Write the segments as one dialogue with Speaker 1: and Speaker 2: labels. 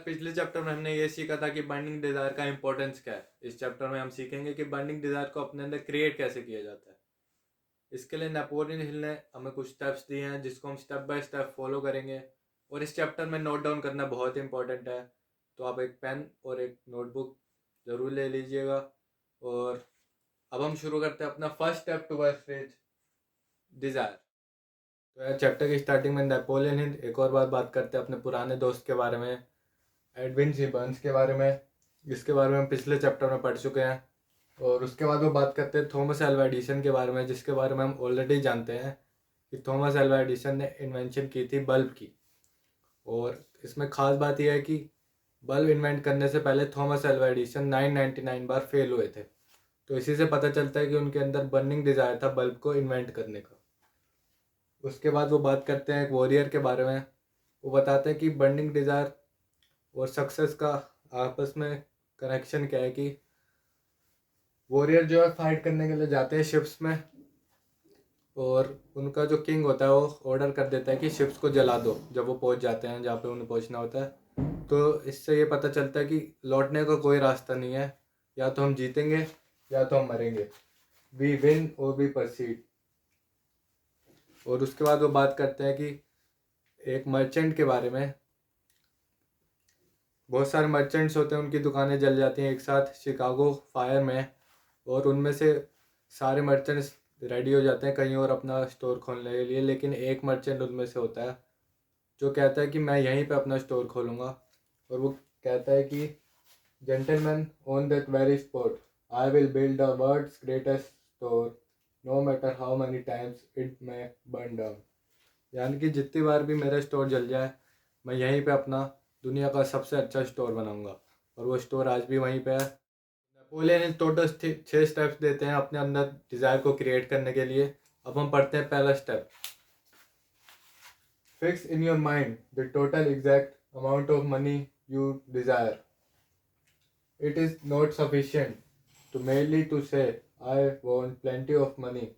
Speaker 1: पिछले चैप्टर में हमने ये सीखा था कि बर्निंग डिज़ायर का इंपॉर्टेंस क्या है। इस चैप्टर में हम सीखेंगे कि बर्निंग डिज़ायर को अपने अंदर क्रिएट कैसे किया जाता है। इसके लिए नेपोलियन हिल ने हमें कुछ स्टेप्स दिए हैं जिसको हम स्टेप बाय स्टेप फॉलो करेंगे, और इस चैप्टर में नोट डाउन करना बहुत इंपॉर्टेंट है। तो आप एक पेन और एक नोटबुक ज़रूर ले लीजिएगा। और अब हम शुरू करते हैं अपना first step towards reach desire. तो यार चैप्टर की स्टार्टिंग में नेपोलियन हिल एक और बात करते हैं अपने पुराने दोस्त के बारे में, एडविन सी बर्न्स के बारे में, जिसके बारे में हम पिछले चैप्टर में पढ़ चुके हैं। और उसके बाद वो बात करते हैं थॉमस एल्वा एडिसन के बारे में, जिसके बारे में हम ऑलरेडी जानते हैं कि थॉमस एल्वा एडिसन ने इन्वेंशन की थी बल्ब की। और इसमें ख़ास बात यह है कि बल्ब इन्वेंट करने से पहले थॉमस एल्वा एडिसन 999 बार फेल हुए थे। तो इसी से पता चलता है कि उनके अंदर बर्निंग डिज़ायर था बल्ब को इन्वेंट करने का। उसके बाद वो बात करते हैं एक वॉरियर के बारे में। वो बताते हैं कि बर्निंग डिज़ायर और सक्सेस का आपस में कनेक्शन क्या है कि वॉरियर जो है फाइट करने के लिए जाते हैं शिप्स में, और उनका जो किंग होता है वो ऑर्डर कर देता है कि शिप्स को जला दो जब वो पहुंच जाते हैं जहाँ पे उन्हें पहुंचना होता है। तो इससे ये पता चलता है कि लौटने का कोई रास्ता नहीं है, या तो हम जीतेंगे या तो हम मरेंगे, वी विन और वी परसीड। और उसके बाद वो बात करते हैं कि एक मर्चेंट के बारे में। बहुत सारे मर्चेंट्स होते हैं, उनकी दुकानें जल जाती हैं एक साथ शिकागो फायर में, और उनमें से सारे मर्चेंट्स रेडी हो जाते हैं कहीं और अपना स्टोर खोलने के लिए, लेकिन एक मर्चेंट उनमें से होता है जो कहता है कि मैं यहीं पे अपना स्टोर खोलूँगा। और वो कहता है कि gentleman on that very spot I will build the world's greatest store no matter how many times it may burn down. यानी कि जितनी बार भी मेरा स्टोर जल जाए, मैं यहीं पे अपना दुनिया का सबसे अच्छा स्टोर बनाऊंगा। और वो स्टोर आज भी वहीं पे है। नेपोलियन टोटल 6 स्टेप्स देते हैं अपने अंदर डिज़ायर को क्रिएट करने के लिए। अब हम पढ़ते हैं पहला step. Fix in your mind the total exact amount of money you desire. It is not sufficient to merely to say I want plenty of money.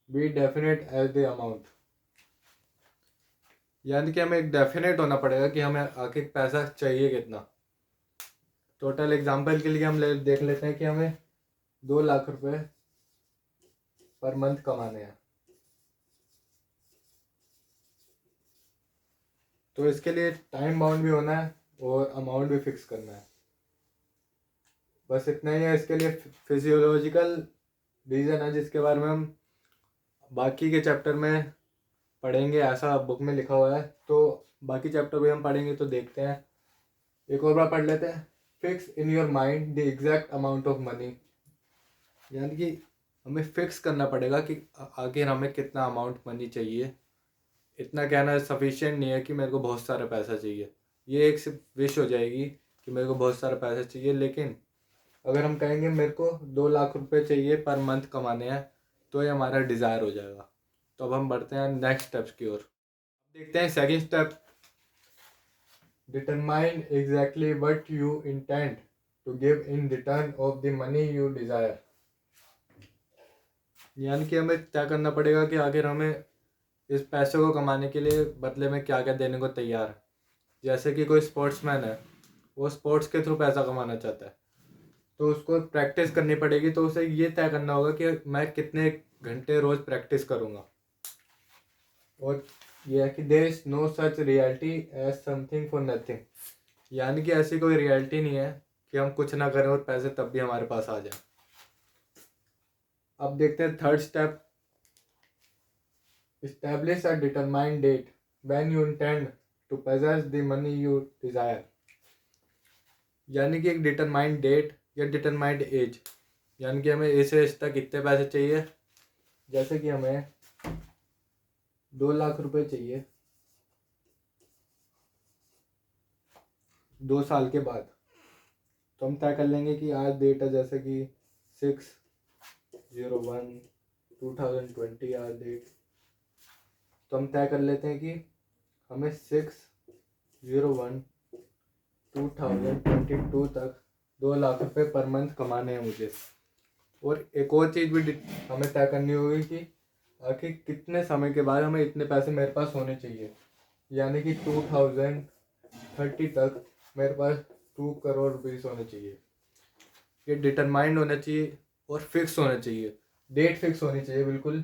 Speaker 1: Be definite as the amount. यानी कि हमें एक definite होना पड़ेगा कि हमें आखिर पैसा चाहिए कितना। टोटल एग्जांपल के लिए हम देख लेते हैं कि हमें 2 लाख रुपए पर मंथ कमाने हैं। तो इसके लिए टाइम बाउंड भी होना है और अमाउंट भी फिक्स करना है। बस इतना ही है। इसके लिए फिजियोलॉजिकल रीज़न है जिसके बारे में हम बाकी के चैप्टर में पढ़ेंगे, ऐसा बुक में लिखा हुआ है। तो बाकी चैप्टर भी हम पढ़ेंगे, तो देखते हैं। एक और बार पढ़ लेते हैं। Fix in your mind the exact amount of money. यानी कि हमें फिक्स करना पड़ेगा कि आखिर हमें कितना अमाउंट मनी चाहिए। इतना कहना सफिशिएंट नहीं है कि मेरे को बहुत सारा पैसा चाहिए। ये एक सिर्फ विश हो जाएगी कि मेरे को बहुत सारा पैसा चाहिए, लेकिन अगर हम कहेंगे मेरे को 2 लाख रुपए चाहिए पर मंथ कमाने हैं, तो ये हमारा डिज़ायर हो जाएगा। तो अब हम बढ़ते हैं नेक्स्ट स्टेप्स की ओर। देखते हैं second step. Determine exactly what you intend to give in return of the money you desire. यानी कि हमें क्या करना पड़ेगा कि आखिर हमें इस पैसे को कमाने के लिए बदले में क्या क्या देने को तैयार है। जैसे कि कोई स्पोर्ट्समैन है, वो स्पोर्ट्स के थ्रू पैसा कमाना चाहता है, तो उसको प्रैक्टिस करनी पड़ेगी। तो उसे ये तय करना होगा कि मैं कितने घंटे रोज़ प्रैक्टिस करूँगा। और यह है कि there is no such reality as something for nothing. यानी कि ऐसी कोई रियलिटी नहीं है कि हम कुछ ना करें और पैसे तब भी हमारे पास आ जाए। अब देखते हैं third step. Establish a determined date when you intend to possess the money you desire. यानी कि एक डिटरमाइंड डेट या डिटरमाइंड एज, यानी कि हमें इस एज तक कितने पैसे चाहिए। जैसे कि हमें 2 लाख रुपए चाहिए 2 साल के बाद, तो हम तय कर लेंगे कि आज डेट है जैसे कि 6/01/2020 आज डेट। तो हम तय कर लेते हैं कि हमें 6/01/2022 तक 2 लाख रुपए पर मंथ कमाने हैं मुझे। और एक और चीज़ भी हमें तय करनी होगी कि आखिर कितने समय के बाद हमें इतने पैसे मेरे पास होने चाहिए। यानी कि 2030 तक मेरे पास 2 करोड़ रुपीस होने चाहिए। ये डिटरमाइंड होना चाहिए और फिक्स होना चाहिए, डेट फिक्स होनी चाहिए बिल्कुल।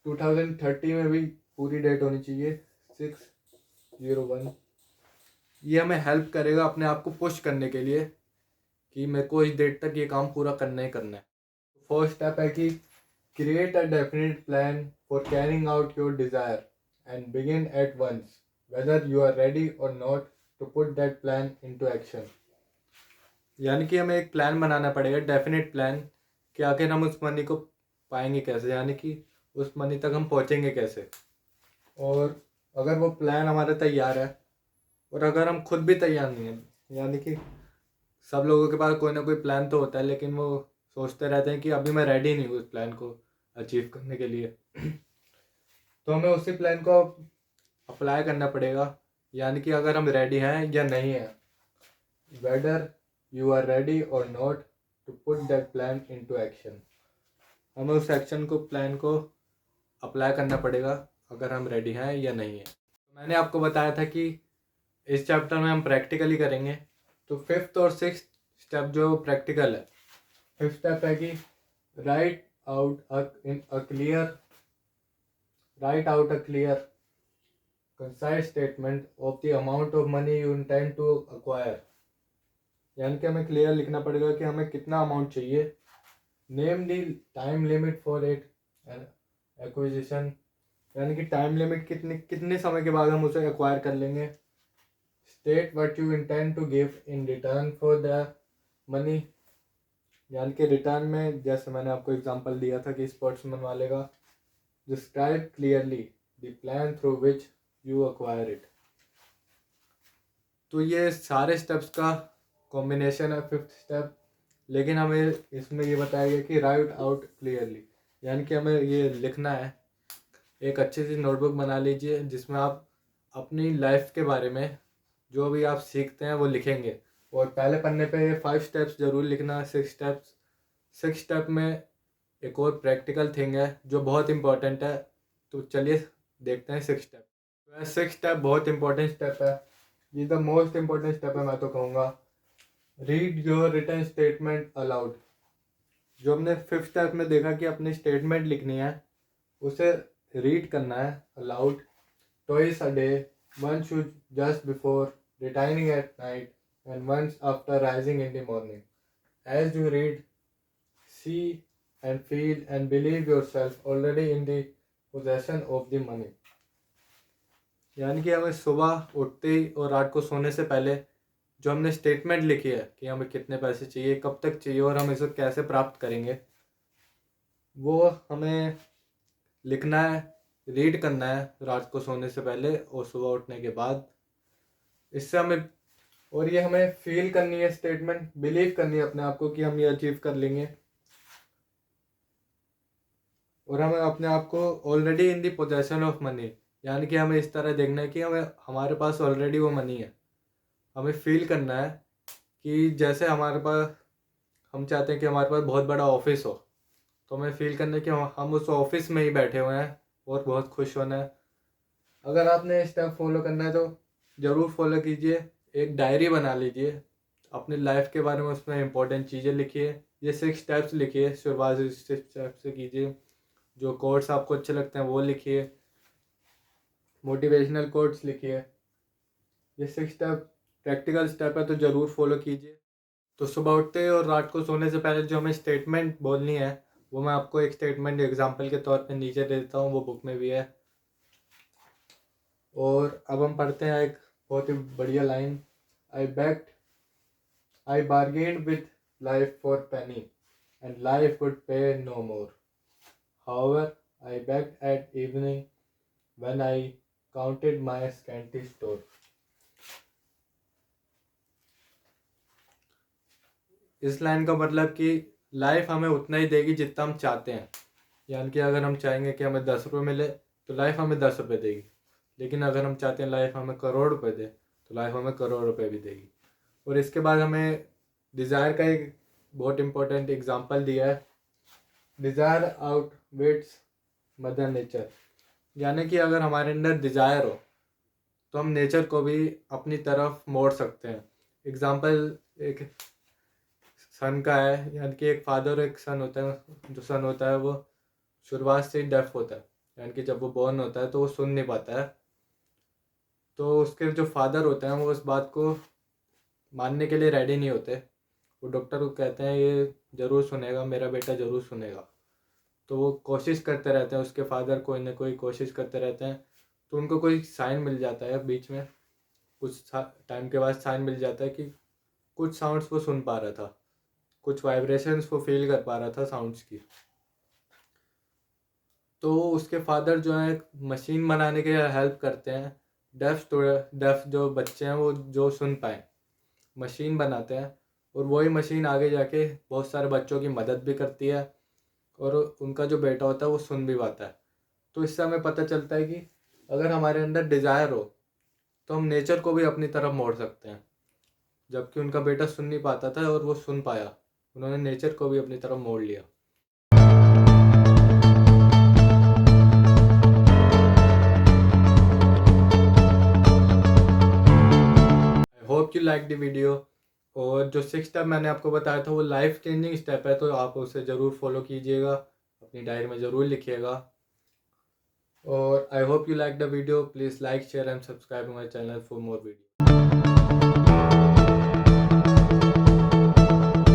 Speaker 1: 2030 में भी पूरी डेट होनी चाहिए 601। ये हमें हेल्प करेगा अपने आप को पुश करने के लिए कि मेरे को इस डेट तक ये काम पूरा करना ही करना है। फर्स्ट स्टेप है कि create a definite plan for carrying out your desire and begin at once whether you are ready और not to put that plan into action. यानी कि हमें एक प्लान बनाना पड़ेगा, डेफिनेट प्लान, कि आखिर हम उस मनी को पाएंगे कैसे, यानी कि उस मनी तक हम पहुंचेंगे कैसे। और अगर वो प्लान हमारा तैयार है और अगर हम खुद भी तैयार नहीं हैं, यानी कि सब लोगों के पास कोई ना कोई प्लान तो होता है लेकिन वो सोचते रहते हैं कि अभी मैं रेडी नहीं हूँ उस प्लान को अचीव करने के लिए तो हमें उसी प्लान को अप्लाई करना पड़ेगा, यानी कि अगर हम रेडी हैं या नहीं हैं, वेदर यू आर रेडी और not to put that plan into action. हमें उस एक्शन को, प्लान को अप्लाई करना पड़ेगा अगर हम रेडी हैं या नहीं हैं। मैंने आपको बताया था कि इस चैप्टर में हम प्रैक्टिकली करेंगे, तो 5th और 6th स्टेप जो प्रैक्टिकल है। 5th स्टेप है कि write out a clear concise statement of the amount of money you intend to acquire. यानी कि हमें क्लियर लिखना पड़ेगा कि हमें कितना अमाउंट चाहिए। Name the time limit for it acquisition, यानी कि टाइम लिमिट कितने समय के बाद हम उसे एक्वायर कर लेंगे। State what you intend to give in return for the money, यानी कि रिटर्न में जैसे मैंने आपको एग्जांपल दिया था कि स्पोर्ट्समैन वाले का। Describe clearly the plan through which you acquire it. तो ये सारे स्टेप्स का कॉम्बिनेशन है 5th स्टेप, लेकिन हमें इसमें ये बताया गया कि राइट आउट क्लियरली, यानी कि हमें ये लिखना है। एक अच्छी सी नोटबुक बना लीजिए जिसमें आप अपनी लाइफ के बारे में जो भी आप सीखते हैं वो लिखेंगे, और पहले पन्ने पे 5 स्टेप्स जरूर लिखना। 6 स्टेप में एक और प्रैक्टिकल थिंग है जो बहुत इंपॉर्टेंट है, तो चलिए देखते हैं 6 स्टेप। 6 स्टेप बहुत इंपॉर्टेंट स्टेप है, ये द मोस्ट इंपॉर्टेंट स्टेप है मैं तो कहूँगा। Read your written statement aloud. जो हमने 5th स्टेप में देखा कि अपनी स्टेटमेंट लिखनी है, उसे रीड करना है allowed twice a day, once just before retiring at night and once after rising in the morning. As you read, see and feel and believe yourself already in the possession of the money. यानी कि हमें सुबह उठते ही और रात को सोने से पहले जो हमने स्टेटमेंट लिखी है कि हमें कितने पैसे चाहिए, कब तक चाहिए और हम इसे कैसे प्राप्त करेंगे, वो हमें लिखना है, रीड करना है रात को सोने से पहले और सुबह उठने के बाद। इससे हमें, और ये हमें फील करनी है स्टेटमेंट, बिलीव करनी है अपने आप को कि हम ये अचीव कर लेंगे, और हमें अपने आप को already in the possession of money, यानी कि हमें इस तरह देखना है कि हमारे पास ऑलरेडी वो मनी है। हमें फील करना है कि जैसे हमारे पास, हम चाहते हैं कि हमारे पास बहुत बड़ा ऑफिस हो, तो हमें फील करना है कि हम उस ऑफिस में ही बैठे हुए हैं और बहुत खुश होना है। अगर आपने स्टेप फॉलो करना है तो ज़रूर फॉलो कीजिए। एक डायरी बना लीजिए अपनी लाइफ के बारे में, उसमें इंपॉर्टेंट चीज़ें लिखिए। ये 6 स्टेप्स लिखिए, शुरुआत 6 स्टेप से कीजिए। जो कोट्स आपको अच्छे लगते हैं वो लिखिए, मोटिवेशनल कोट्स लिखिए। ये 6 स्टेप प्रैक्टिकल स्टेप है तो ज़रूर फॉलो कीजिए। तो सुबह उठते और रात को सोने से पहले जो हमें स्टेटमेंट बोलनी है, वो मैं आपको एक स्टेटमेंट एग्जांपल के तौर पे नीचे दे देता हूँ, वो बुक में भी है। और अब हम पढ़ते हैं एक बहुत ही बढ़िया line. I bargained with life for penny and life would pay no more. However I begged at evening when I counted my scanty store. इस लाइन का मतलब कि लाइफ हमें उतना ही देगी जितना हम चाहते हैं। यानी कि अगर हम चाहेंगे कि हमें 10 रुपये मिले तो लाइफ हमें 10 रुपये देगी, लेकिन अगर हम चाहते हैं लाइफ हमें करोड़ रुपये दे तो लाइफ हमें करोड़ रुपये भी देगी। और इसके बाद हमें डिज़ायर का एक बहुत इंपॉर्टेंट एग्जांपल दिया है। डिज़ायर आउटविट्स मदर नेचर, यानी कि अगर हमारे अंदर डिज़ायर हो तो हम नेचर को भी अपनी तरफ मोड़ सकते हैं। एग्जाम्पल एक सन का है, यानी कि एक फादर और एक सन होता है। जो सन होता है वो शुरुआत से ही डेफ होता है, यानी कि जब वो बॉर्न होता है तो वो सुन नहीं पाता है। तो उसके जो फादर होते हैं वो उस बात को मानने के लिए रेडी नहीं होते। वो डॉक्टर को कहते हैं ये ज़रूर सुनेगा, मेरा बेटा ज़रूर सुनेगा। तो वो कोशिश करते रहते हैं, उसके फादर कोई ना कोई कोशिश करते रहते हैं। तो उनको कोई साइन मिल जाता है बीच में, कुछ टाइम के बाद साइन मिल जाता है कि कुछ साउंड्स वो सुन पा रहा था, कुछ वाइब्रेशंस वो फील कर पा रहा था साउंड्स की। तो उसके फादर जो है मशीन बनाने के लिए हेल्प करते हैं। डेफ जो बच्चे हैं वो जो सुन पाए मशीन बनाते हैं, और वही मशीन आगे जाके बहुत सारे बच्चों की मदद भी करती है, और उनका जो बेटा होता है वो सुन भी पाता है। तो इससे हमें पता चलता है कि अगर हमारे अंदर डिज़ायर हो तो हम नेचर को भी अपनी तरफ मोड़ सकते हैं। जबकि उनका बेटा सुन नहीं पाता था और वो सुन पाया, उन्होंने नेचर को भी अपनी तरफ मोड़ लिया। I hope you like the video. और जो 6 स्टेप मैंने आपको बताया था वो लाइफ चेंजिंग स्टेप है, तो आप उसे ज़रूर फॉलो कीजिएगा, अपनी डायरी में ज़रूर लिखिएगा। और I hope you like the video. Please like, share and subscribe to my channel for more videos.